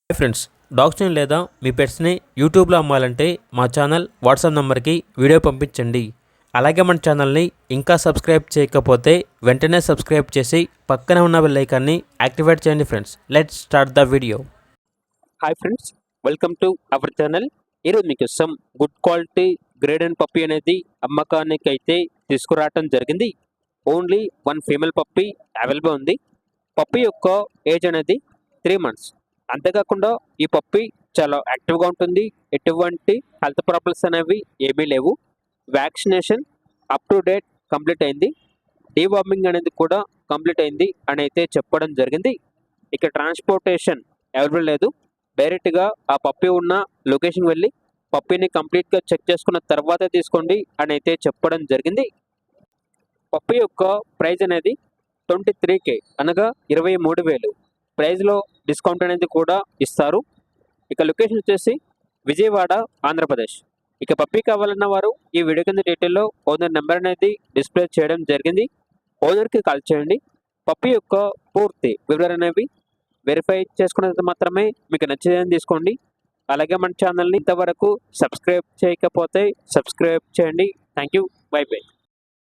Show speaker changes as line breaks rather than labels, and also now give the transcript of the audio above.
Hi friends, డాగ్స్ని లేదా మీ పెట్స్ని యూట్యూబ్లో అమ్మాలంటే మా ఛానల్ వాట్సాప్ నెంబర్కి వీడియో పంపించండి. అలాగే మన ఛానల్ని ఇంకా సబ్స్క్రైబ్ చేయకపోతే వెంటనే సబ్స్క్రైబ్ చేసి పక్కనే ఉన్న బెల్ ఐకాన్ని యాక్టివేట్ చేయండి friends. Let's start the video.
Hi friends, welcome to our channel. ఈరోజు మీకోసం good quality grade and puppy అనేది అమ్మకానికి అయితే తీసుకురావటం జరిగింది. Only one female puppy available ఉంది. పప్పీ యొక్క ఏజ్ అనేది 3 months. అంతేకాకుండా ఈ పప్పీ చాలా యాక్టివ్గా ఉంటుంది. ఎటువంటి హెల్త్ ప్రాబ్లమ్స్ అనేవి ఏమీ లేవు. Vaccination up to date complete అయింది. డీవార్మింగ్ అనేది కూడా కంప్లీట్ అయింది అని అయితే చెప్పడం జరిగింది. ఇక ట్రాన్స్పోర్టేషన్ అవైలబుల్ లేదు. డైరెక్ట్గా ఆ పప్పీ ఉన్న లొకేషన్ వెళ్ళి పప్పీని కంప్లీట్గా చెక్ చేసుకున్న తర్వాత తీసుకోండి అని అయితే చెప్పడం జరిగింది. పప్పీ యొక్క ప్రైజ్ అనేది 23K అనగా 23,000. ప్రైజ్లో డిస్కౌంట్ అనేది కూడా ఇస్తారు. ఇక లొకేషన్ వచ్చేసి విజయవాడ, ఆంధ్రప్రదేశ్. ఇక పప్పీ కావాలన్న వారు ఈ వీడియో కింద డీటెయిల్లో ఓనర్ నెంబర్ అనేది డిస్ప్లే చేయడం జరిగింది. ఓనర్కి కాల్ చేయండి. పప్పీ యొక్క పూర్తి వివరాలు అనేవి వెరిఫై చేసుకున్నది మాత్రమే మీకు నచ్చేదని తీసుకోండి. అలాగే మన ఛానల్ని ఇంతవరకు సబ్స్క్రైబ్ చేయకపోతే సబ్స్క్రైబ్ చేయండి. Thank you. By by.